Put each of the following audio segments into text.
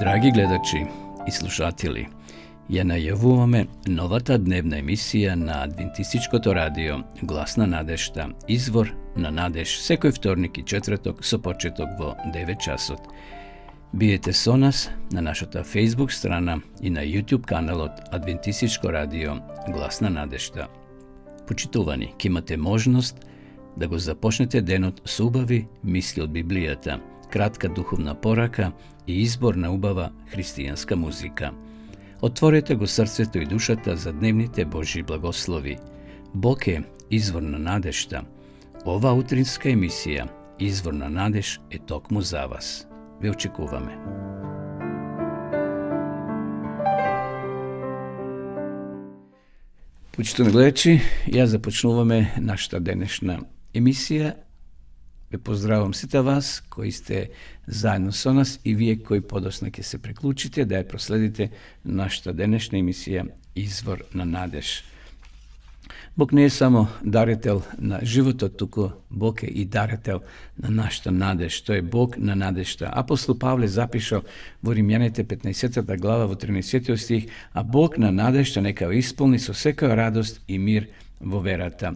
Драги гледачи и слушатели, ја најавуваме новата дневна емисија на Адвентистичкото радио Глас на надежта, извор на надеж, секој вторник и четврток со почеток во 9 часот. Биете со нас на нашата Facebook страна и на YouTube каналот Адвентистичко радио Глас на надежта. Почитувани, ке имате можност да го започнете денот со убави мисли од Библијата, кратка духовна порака и избор на убава христијанска музика. Отворете го срцето и душата за дневните Божји благослови. Бог е извор на надежта. Ова утринска емисија, Извор на надеж, е токму за вас. Ве очекуваме. Почитувани гледачи, ја започнуваме нашата денешна емисија. Ве поздравувам сите вас кои сте заедно со нас и вие кои подосна ќе се приклучите да ја проследите нашата денешна емисија Извор на надеж. Бог не е само дарител на животот, туку Бог е и дарител на нашата надеж. Тој е Бог на надежта. Апостол Павле запишал во Римјаните 15 глава во 13 стих, а Бог на надежта нека ја исполни со секоја радост и мир во верата.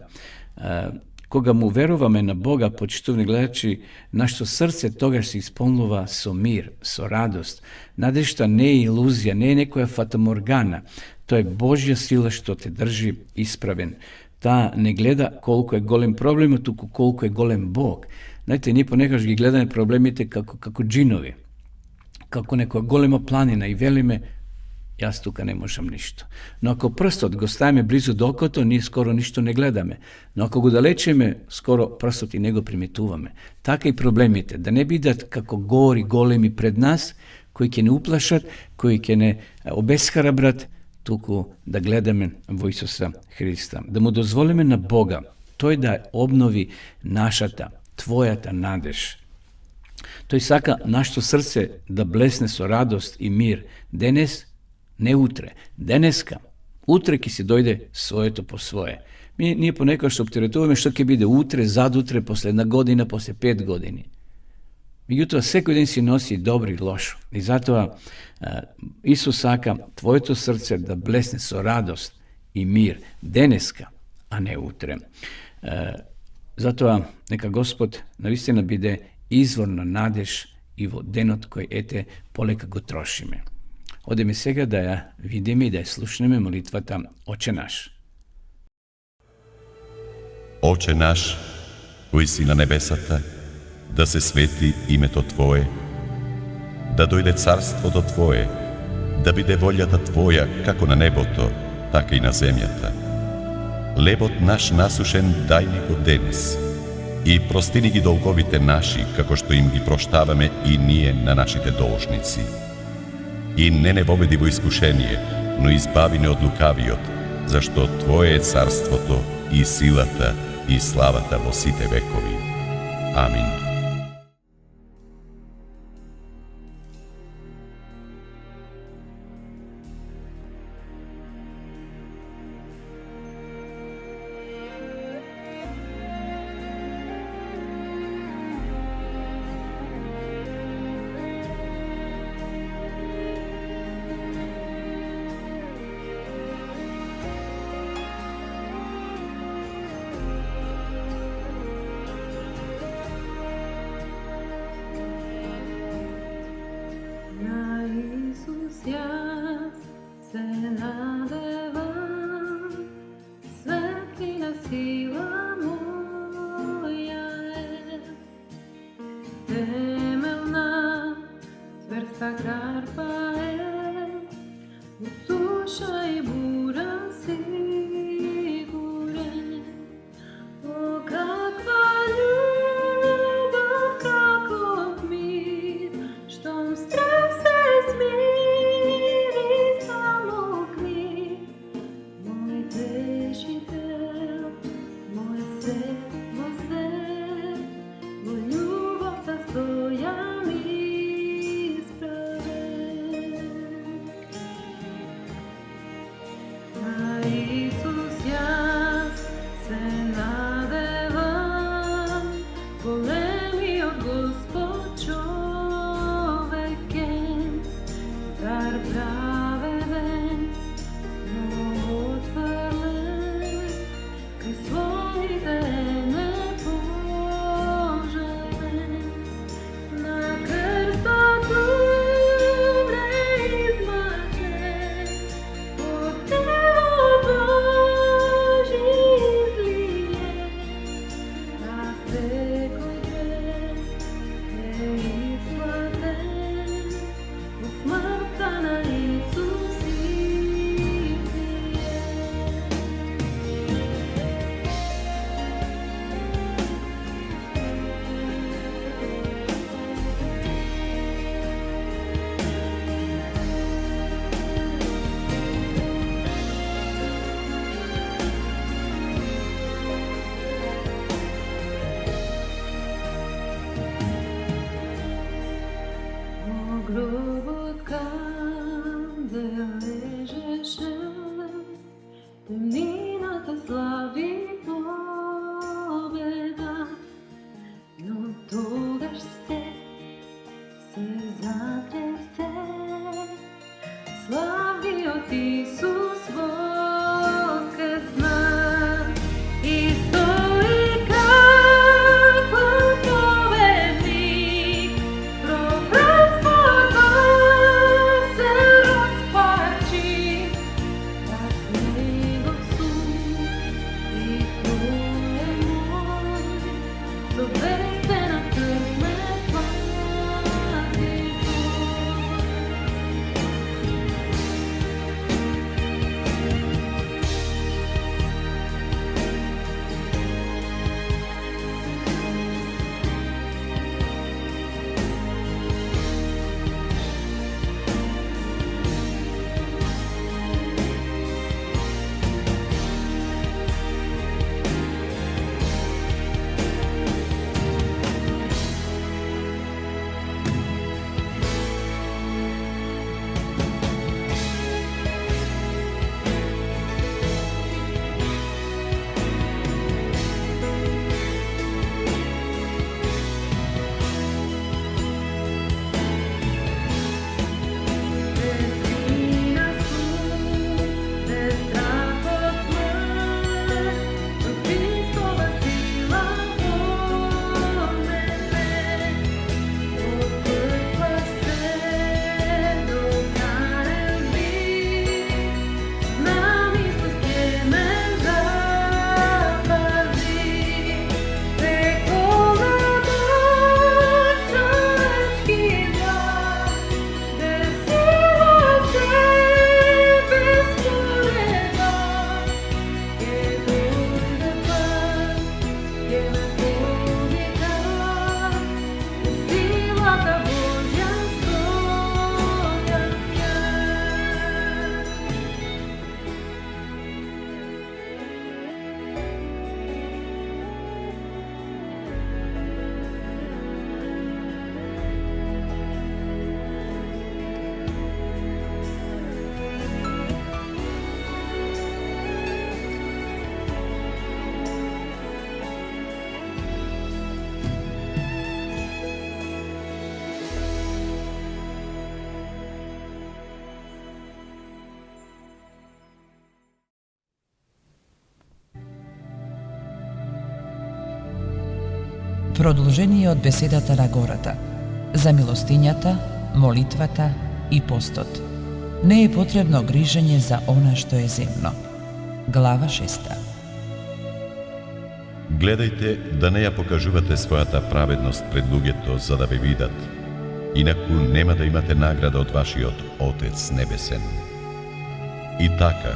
Кога му веруваме на Бога, почитувани гледачи, нашето срце тогаш се исполнува со мир, со радост. Надежта не е илузија, не е некоја фатаморгана. Тоа е Божја сила што те држи исправен. Таа не гледа колку е голем проблемот, туку колку е голем Бог. Знаете, ние понекогаш ги гледаме проблемите како джинови, како некоја голема планина и велиме, јас тука не можам ништо. Но ако прстот го ставиме близу до окото, ние скоро ништо не гледаме. Но ако го далечиме, скоро прстот и не го приметуваме. Така и проблемите, да не бидат како гори големи пред нас, кои ќе не уплашат, кои ќе не обесхарабрат, туку да гледаме во Исуса Христа. Да му дозволиме на Бога, тој да обнови нашата, твојата надеж. Тој сака нашето срце да блесне со радост и мир денес, не утре, денеска. Утре ќе си дојде своето по свое. Ние понекогаш оптеретуваме што ќе биде утре, задутре, после една година, после 5 години. Меѓутоа, секој ден си носи добро и лошо. И затоа Исус сака твоето срце да блесне со радост и мир денеска, а не утре. Затоа, нека Господ навистина биде извор на надеж и во денот кој ете полека го трошиме. Одеме сега да ја видиме и да ја слушнеме молитвата Оче наш. Оче наш, кој си на небесата, да се свети името Твое, да дојде царството Твое, да биде волјата Твоја како на небото, така и на земјата. Лебот наш насушен дај ни го денес и простини ги долговите наши, како што им ги проштаваме и ние на нашите должници. И не воведи во искушение, но избави не од лукавиот, зашто Твое е царството и силата и славата во сите векови. Амин. тогаш се затресе. Славиот Исус воскресна и стои како победник. Прокletството се распарчи, јас него сум и тој е мој. Со вестена крв ме плати Продолжение од беседата на гората за милостињата, молитвата и постот. Не е потребно грижење за она што е земно. Глава 6. Гледајте да не ја покажувате својата праведност пред луѓето за да ве видат, инаку нема да имате награда од вашиот Отец Небесен. И така,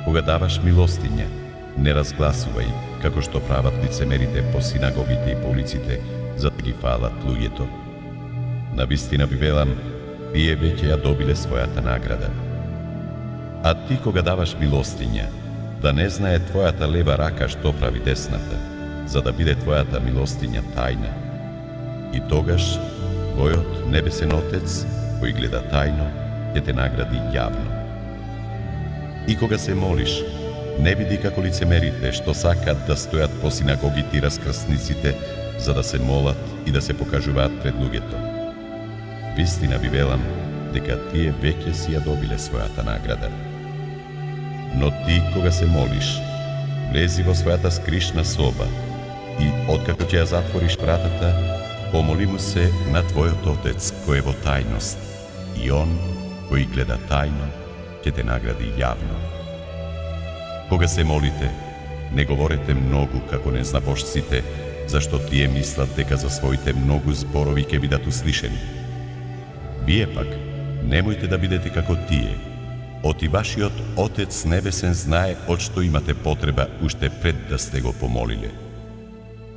кога даваш милостиња, не разгласувај, како што прават лицемерите по синагогите и по улиците, за да ги фалат луѓето. Навистина ви велам, тие веќе ја добиле својата награда. А ти кога даваш милостиња, да не знае твојата лева рака што прави десната, за да биде твојата милостиња тајна. И тогаш твојот небесен Отец, кој гледа тајно, ќе те награди јавно. И кога се молиш, не биди како лицемерите што сакаат да стојат по синагогите и раскрсниците, за да се молат и да се покажуваат пред луѓето. Вистина ви велам дека тие веќе си ја добиле својата награда. Но ти кога се молиш, влези во својата скришна соба и откако ќе ја затвориш вратата, помоли му се на твојот Отец кој е во тајност, и он кој гледа тајно ќе те награди јавно. Кога се молите, не говорете многу како незнабожците, зашто тие мислат дека за своите многу зборови ќе бидат услишени. Вие пак, немојте да бидете како тие. Оти вашиот Отец Небесен знае од што имате потреба уште пред да сте го помолиле.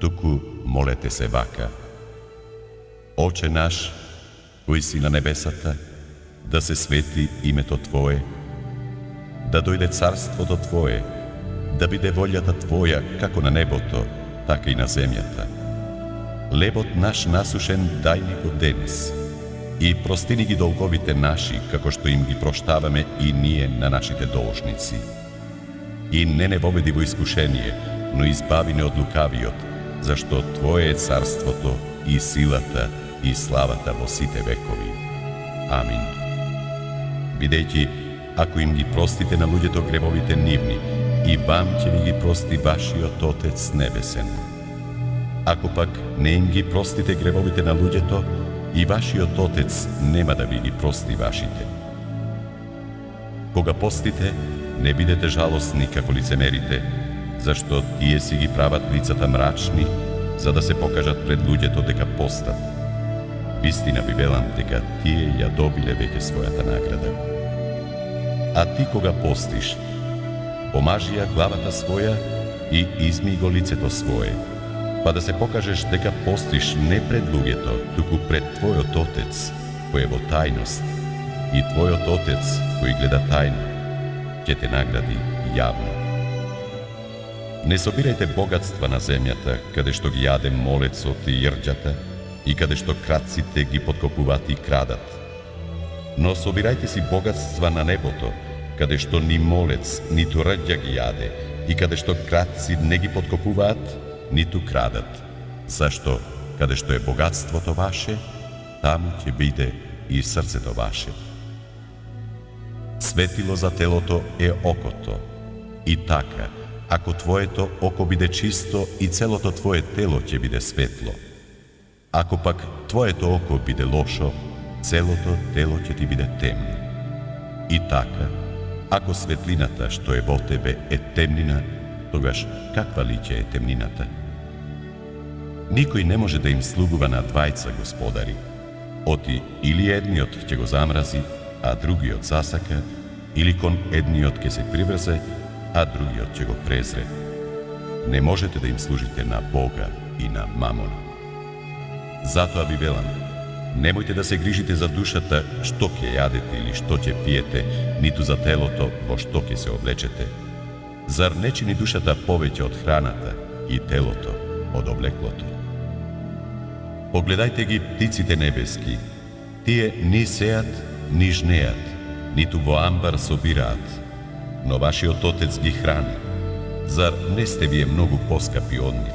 Туку молете се вака: Оче наш, кој си на небесата, да се свети името Твое, да дојде царството Твое, да биде волјата Твоја како на небото, така и на земјата. Лебот наш насушен дај ни го денес, и прости ни ги долговите наши, како што им ги проштаваме и ние на нашите должници. И не воведи во искушение, но избави не од лукавиот, зашто Твое е царството, и силата и славата во сите векови. Амин. Бидејќи, ако им ги простите на луѓето гревовите нивни, и вам ќе ви ги прости вашиот Отец небесен. Ако пак не им ги простите гревовите на луѓето, и вашиот Отец нема да ви ги прости вашите. Кога постите, не бидете жалосни како лицемерите, зашто тие си ги прават лицата мрачни, за да се покажат пред луѓето дека постат. Вистина ви велам дека тие ја добиле веќе својата награда. А ти кога постиш, помажи ја главата своја и измий го лицето свое, па да се покажеш дека постиш не пред луѓето, туку пред твојот Отец, кој е во тајност, и твојот Отец, кој гледа тајно, ќе те награди јавно. Не собирајте богатства на земјата, каде што ги јаде молецот и јрđата, и каде што крадците ги подкопуваат и крадат. Но собирајте си богатства на небото, каде што ни молец, ниту рđа ги јаде, и каде што крадци не ги подкопуваат, ниту крадат. Зашто, каде што е богатството ваше, таму ќе биде и срцето ваше. Светило за телото е окото. И така, ако твоето око биде чисто, и целото твое тело ќе биде светло. Ако пак твоето око биде лошо, целото тело ќе ти биде темно. И така, ако светлината што е во тебе е темнина, тогаш каква ли ќе е темнината? Никој не може да им слугува на двајца господари. Оти или едниот ќе го замрази, а другиот засака, или кон едниот ќе се приврзе, а другиот ќе го презре. Не можете да им служите на Бога и на мамона. Затоа ви велам, немојте да се грижите за душата што ќе јадете или што ќе пиете, ниту за телото во што ќе се облечете. Зар не чини душата повеќе од храната и телото од облеклото? Погледајте ги птиците небески, тие ни сеат, ни жнеат, ниту во амбар собираат, но вашиот Отец ги храни. Зар не сте вие многу поскапи од нив?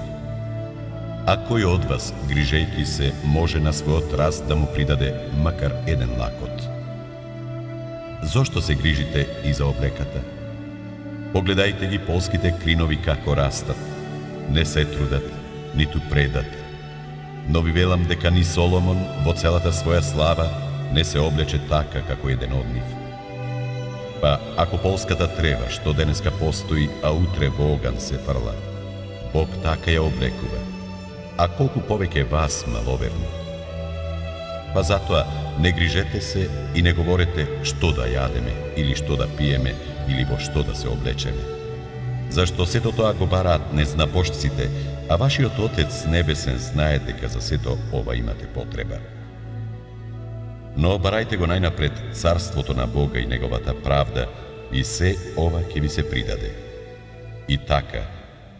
А кој од вас, грижејќи се, може на својот раст да му придаде макар еден лакот? Зошто се грижите и за облеката? Погледајте ги полските кринови како растат. Не се трудат, ниту предат. Но ви велам дека ни Соломон во целата своја слава не се облече така како еден од нив. Па ако полската трева што денеска постои, а утре во оган се фрла, Бог така ја облекува. А колку повеќе вас, маловерни? Па затоа не грижете се и не говорете што да јадеме, или што да пиеме, или во што да се облечеме. Зашто сето тоа го бараат незнабожците, а вашиот Отец небесен знае дека за сето ова имате потреба. Но барајте го најнапред царството на Бога и неговата правда, и се ова ќе ви се придаде. И така,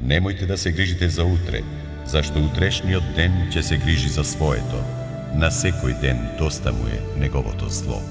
немојте да се грижите за утре, зашто утрешниот ден ќе се грижи за своето. На секој ден доста му е неговото зло.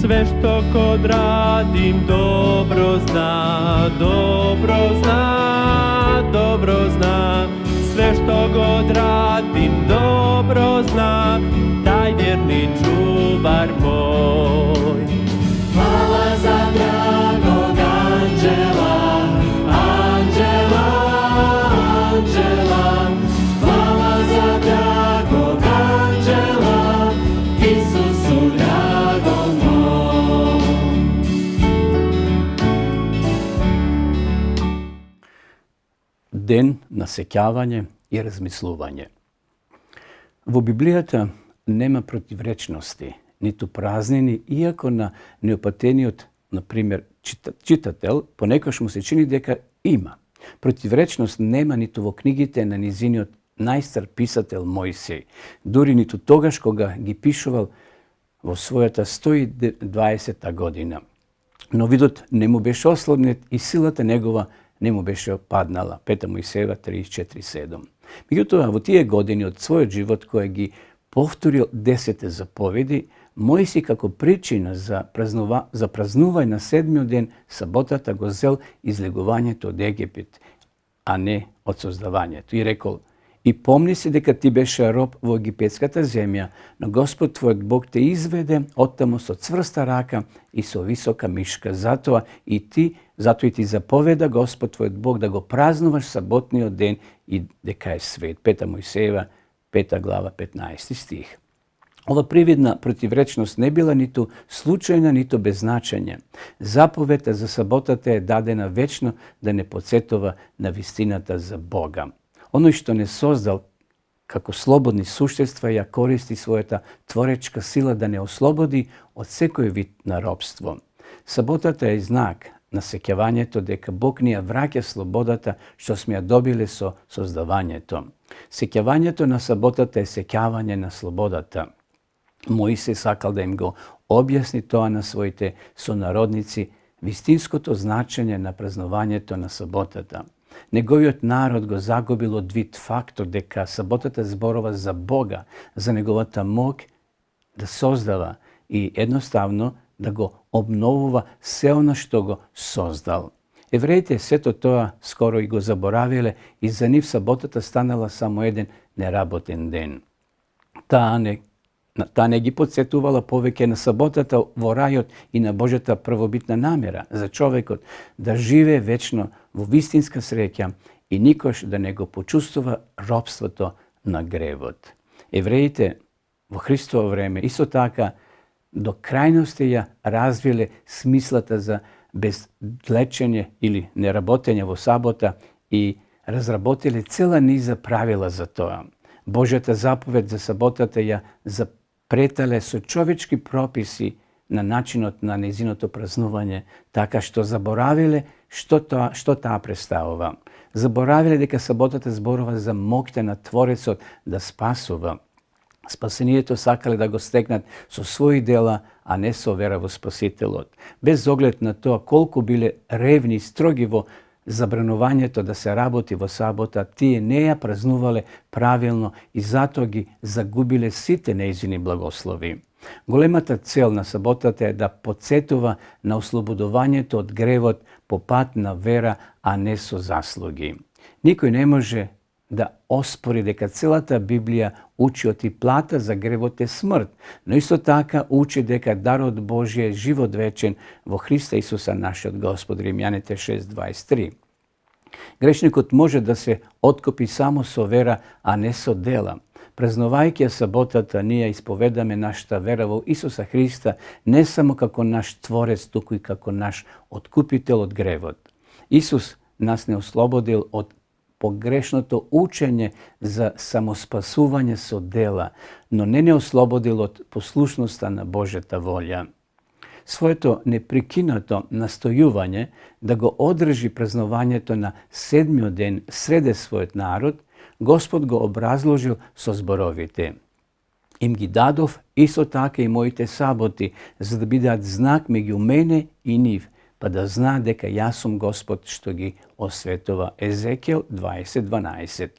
Sve što kod radim dobro zna, dobro zna, dobro zna. Sve što god radim dobro zna, taj vjerni čuvar moj. Hvala za dragog anđela, anđela, anđela. Hvala za dragog anđela, Isusu dragom moj. Ден на сеќавање и размислување. Во Библијата нема противречности, ниту празнини, иако на неопатениот например, читател, понекогаш му се чини дека има. Противречност нема ниту во книгите на низиниот најстар писател Мојсей, дури ниту тогаш кога ги пишувал во својата 120 година. Но видот не му беше ослабнет и силата негова не му беше паднала. 5 Мојсеева 34:7. Меѓутоа, во тие години од својот живот кој ги повторил 10 заповеди, Мојси како причина за празнување на 7-миот ден саботата го зел излегувањето од Египет, а не од создавањето. И рекол: "И помни си дека ти беше роб во египетската земја, но Господ твојот Бог те изведе оттаму со цврста рака и со висока мишка. Затоа и ти заповеда Господ твојот Бог да го празнуваш саботниот ден и дека е свет." 5 Мојсеева, 5 глава, 15 стих. Ова привидна противречност не била ниту случајна, ниту без значење. Заповедта за саботата е дадена вечно да не потсетува на вистината за Бога. Оној што не создал како слободни суштества ја користи својата творечка сила да не ослободи од секој вид на робство. Саботата е знак на сеќавањето дека Бог ни ја враќа слободата што сме ја добиле со создавањето. Сеќавањето на саботата е сеќавање на слободата. Мојсей сакал да им го објасни тоа на своите сонародници, вистинското значење на празнувањето на саботата. Неговиот народ го загубил од вид фактот дека саботата зборува за Бога, за неговата мог да создава и едноставно да го обновува се она што го создал. Евреите сето тоа скоро и го заборавиле и за нив саботата станала само еден неработен ден. Таа не ги потсетувала повеќе на саботата во рајот и на Божјата првобитна намера за човекот да живее вечно во вистинска среќа и никош да не го почувствува робството на гревот. Евреите во Христово време исто така до крајности ја развиле смислата за бездлечење или неработење во сабота и разработиле цела низа правила за тоа. Божјата заповед за саботата ја запретале со човечки прописи на начинот на незиното празнување, така што заборавиле што таа представува. Заборавиле дека саботата зборува за моќта на Творецот да спасува. Спасението сакале да го стекнат со своји дела, а не со вера во Спасителот. Без оглед на тоа колку биле ревни и строги во забранувањето да се работи во сабота, тие не ја празнувале правилно и затоа ги загубиле сите нејзини благослови. Големата цел на саботата е да потсетува на ослободувањето од гревот по пат на вера, а не со заслуги. Никој не може да оспори дека целата Библија учи од и плата за гревот е смрт, но исто така учи дека дарот Божје е живот вечен во Христа Исуса нашиот Господ. Римјаните 6:23. Грешникот може да се откупи само со вера, а не со дела. Празнувајќи саботата, ние исповедаме нашата вера во Исуса Христа не само како наш Творец, туку и како наш откупител од гревот. Исус нас не ослободил од погрешното учење за самоспасување со дела, но не ослободил од послушноста на Божјата волја. Своето непрекинато настојување да го одржи празнувањето на 7-миот ден среде својот народ, Господ го образложил со зборовите: "Им ги дадов исто така и моите саботи, за да бидат знак меѓу мене и нив, па да знаат дека јас сум Господ што ги осветува." Езекијел 20:12.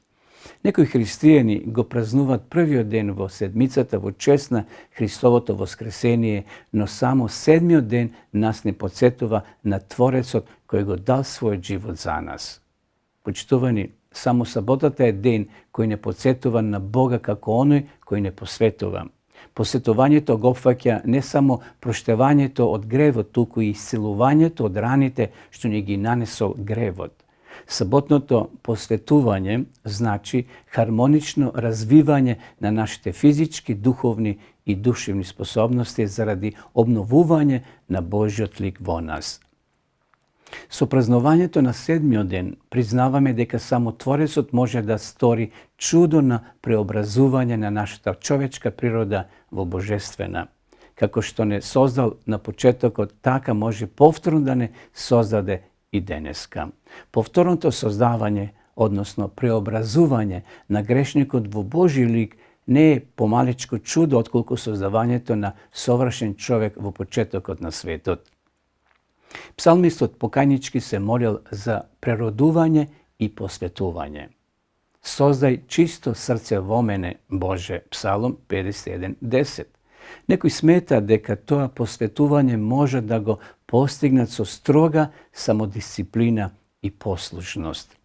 Некои христијани го празнуваат првиот ден во седмицата во чест на Христовото воскресение, но само 7-миот ден нас не потсетува на Творецот кој го дал својот живот за нас. Почитувани, само саботата е ден кој не потсетува на Бога како оној кој не посветува. Посетувањето го опфаќа не само проштевањето од гревот, туку и исцелувањето од раните што ни ги нанесол гревот. Саботното посветување значи хармонично развивање на нашите физички, духовни и душевни способности заради обновување на Божјиот лик во нас. Со празнувањето на 7-миот ден признаваме дека само Творецот може да стори чудо на преобразување на нашата човечка природа во божествена. како што не создал на почетокот, така може повторно да не создаде и денеска. Повторното создавање, односно преобразување на грешникот во Божи лик, не е помалечко чудо отколку создавањето на совршен човек во почетокот на светот. Псалмистот покајнички се молил за преродување и посветување. Создај чисто срце во мене, Боже, Псалом 51:10. Некој смета дека тоа посветување може да го постигнат со строга самодисциплина и послушност.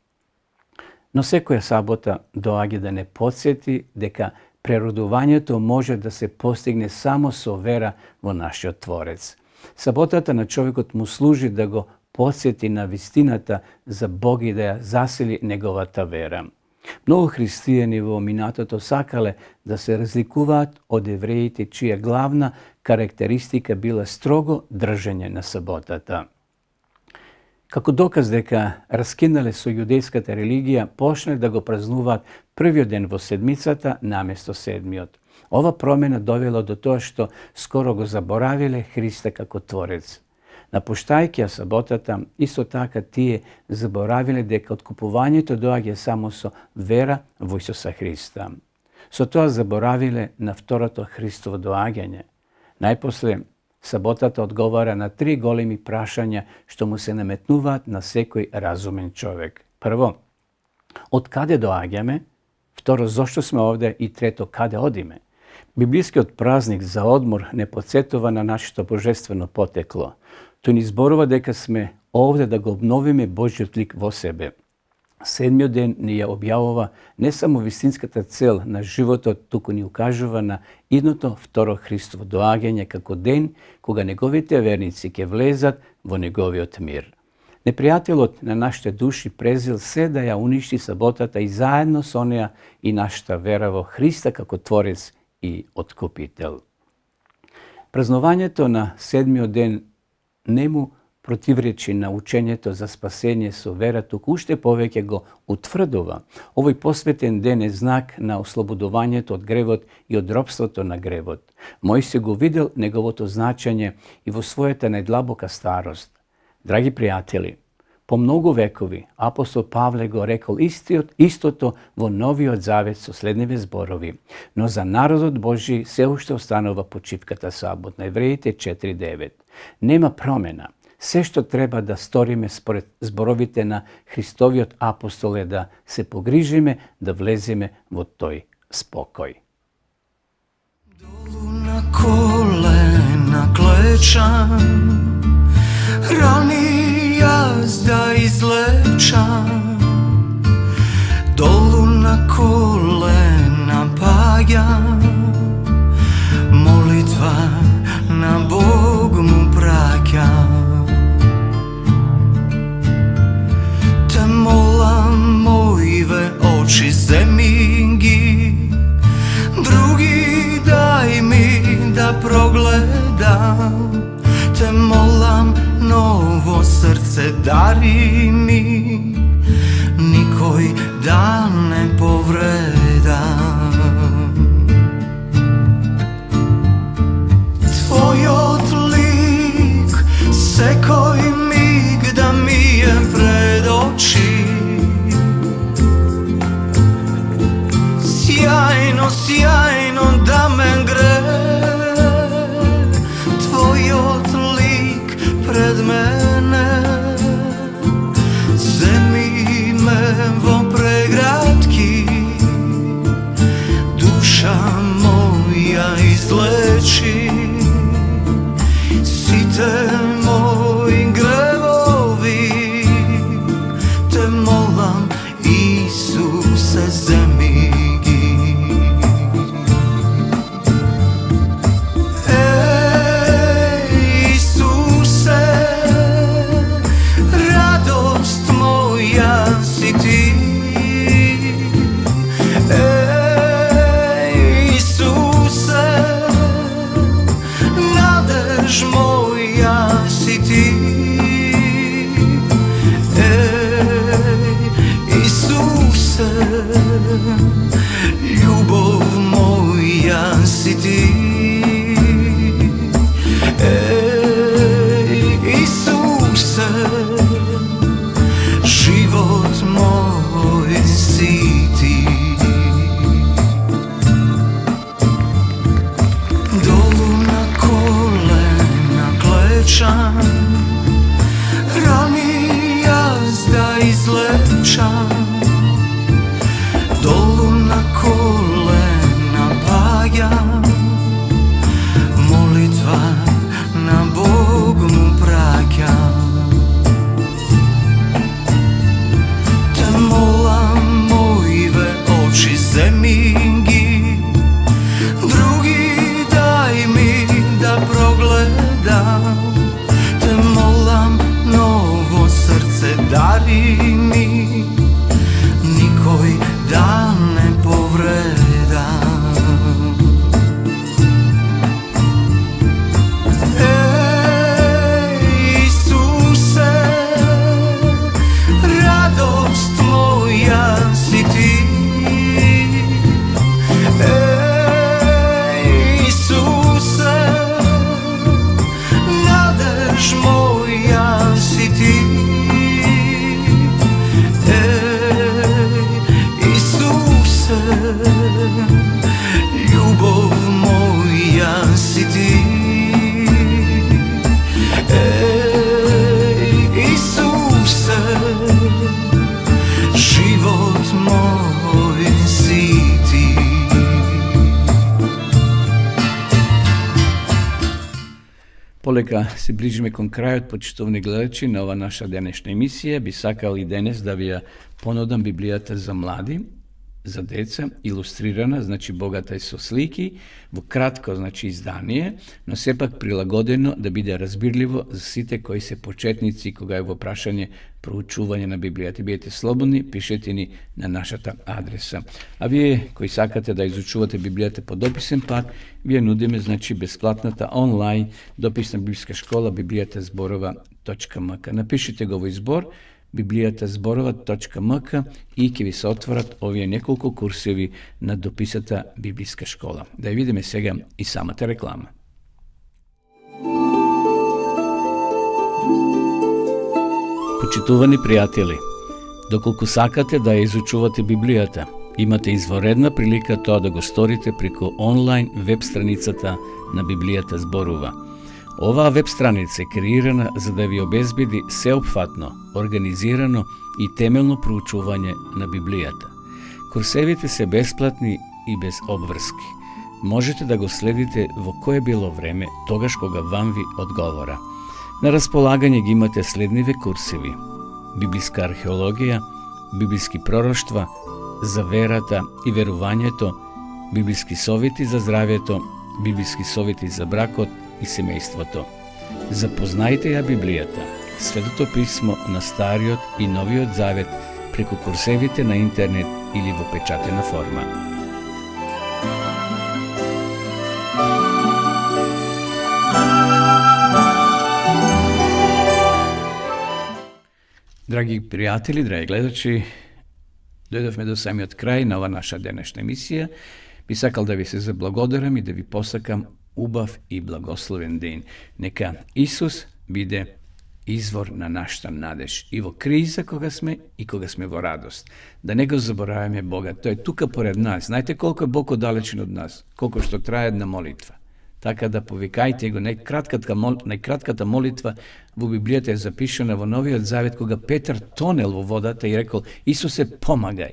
Но секоја сабота доаѓа да не потсети дека преродувањето може да се постигне само со вера во нашиот Творец. Саботата на човекот му служи да го потсети на вистината за Бог и да ја засили неговата вера. Многу христијани во минатото сакале да се разликуваат од евреите, чија главна карактеристика била строго држење на саботата. Како доказ дека раскинале со јудејската религија, почнале да го празнуваат првиот ден во седмицата наместо седмиот. Ова промена довела до тоа што скоро го заборавиле Христа како Творец. Напуштајќи ја саботата, исто така тие заборавиле дека откупувањето доаѓа само со вера во Исуса Христа. Со тоа заборавиле на второто Христово доаѓање. Најпосле, саботата одговара на 3 големи прашања што му се наметнуваат на секој разумен човек. Прво, од каде доаѓаме? Второ, зошто сме овде? И трето, каде одиме? Библискиот празник за одмор не потсетува на нашето божествено потекло. Тој ни зборува дека сме овде да го обновиме Божјиот лик во себе. Седмиот ден ни ја објавува не само вистинската цел на животот, туку ни укажува на идното второ Христово доаѓање како ден кога неговите верници ќе влезат во неговиот мир. Непријателот на нашите души презил се да ја уништи саботата и заедно со неја и нашата вера во Христа како Творец и Откупител. Празнувањето на седмиот ден не му противречи на учењето за спасение со вера, туку уште повеќе го утврдува. Овој посветен ден е знак на ослободувањето од гревот и од робството на гревот. Мојсе го видел неговото значење и во својата најдлабока старост. Драги пријатели, по многу векови апостол Павле го рекол истото во Новиот Завет со следниве зборови. Но за народот Божи се уште останува почивката саботна. Евреите 4:9. Нема промена. Се што треба да сториме според зборовите на Христовиот апостол е да се погрижиме да влеземе во тој спокој. Долу на колена клечам, рани јас да излечам. Долу на колена паѓам, молитва на Бог му праќам. Те молам, моиве очи земи ги, други дај ми да прогледам. Те молам, ново срце дари ми, никој да не повредам. Твојот лик секој миг да ми е пред очи, сјајно, сјајно да ме гре. Твојот лик пред мене, земи ме во преградки, душа моја излечи. Сите мои гревови, те молам, Исусе, земи ги. Исусе, rani jazda izlečam, dolu na kolena padam, molitva na Bogu mu praćam. Te molam mojive oči zemingi, drugi daj mi da progledam. Te molam novo srce dari mi, nikoj da ne povredam. Isuse, radost moja si ti. Isuse, nadež moja si ti. Isuse, ljubov moja si ti. Isuse, život moj si ti. Полека се ближиме кон крајот, почитувани гледачи на ова наша денешна емисија. Би сакал и денес да ви ја понудам Библијата за млади, за деца, илустрирана, значи богата е со слики, во кратко, значи издание, но сепак прилагодено да биде разбирливо за сите кои се почетници кога е во прашање проучување на Библијата. Бидете слободни, пишете ни на нашата адреса. А вие кои сакате да изучувате Библијата по дописен пат, вие нудиме значи бесплатната онлайн дописна библиска школа bibliјатазборова.mk. Напишите го во избор bibliјатазборова.mk и ќе ви се отворат овие неколку курсеви на дописата библиска школа. Да ја видиме сега и самата реклама. Почитувани пријатели, доколку сакате да ја изучувате Библијата, имате изворедна прилика тоа да го сторите преку онлайн веб страницата на Библијата зборува. Оваа веб страница е креирана за да ви обезбеди сеопфатно, организирано и темелно проучување на Библијата. Курсевите се бесплатни и без обврски. Можете да го следите во кое било време, тогаш кога вам ви одговора. На располагање ги имате следниве курсеви: библиска археологија, библиски пророштва, за верата и верувањето, библиски совети за здравјето, библиски совети за бракот и семејството. Запознајте ја Библијата, Светото писмо на Стариот и Новиот Завет преку курсевите на интернет или во печатена форма. Драги пријатели, драги гледачи, дојдовме до самиот крај на ова наша денешна емисија. Би сакал да ви се заблагодарам и да ви посакам убав и благословен ден. Нека Исус биде извор на нашата надеж и во криза кога сме и кога сме во радост. Да не го забораваме Бога, тој е тука поред нас. Знаете колку е Бог оддалечен од нас, колку што трае една молитва. Така да повикајте го. Најкратката молитва во Библијата е запишана во Новиот Завет, кога Петар тонел во водата и рекол: Исусе, помагај.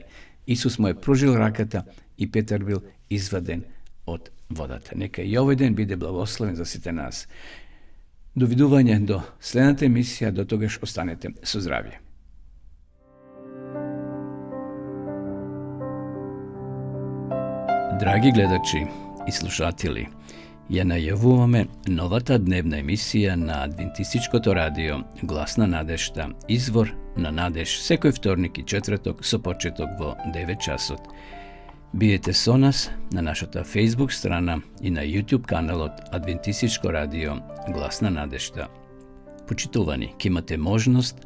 Исус му е пружил раката и Петар бил изваден од водата. Нека и овој ден биде благословен за сите нас. Довидување до следната емисија, до тогаш останете со здравје. Драги гледачи и слушатели, ја најавуваме новата дневна емисија на Адвентистичкото радио Глас на надежта, извор на надеж, секој вторник и четврток со почеток во 9 часот. Биете со нас на нашата Facebook страна и на YouTube каналот Адвентистичко радио Глас на надежта. Почитувани, ќе имате можност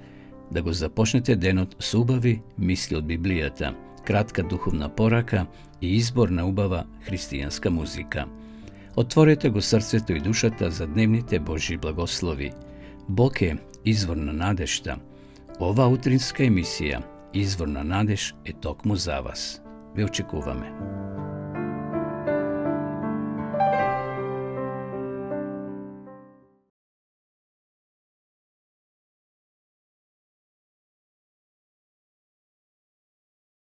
да го започнете денот со убави мисли од Библијата, кратка духовна порака и избор на убава христијанска музика. Отворете го срцето и душата за дневните Божји благослови. Бог е извор на надежта. Ова утринска емисија, Извор на надеж, е токму за вас. Ве очекуваме.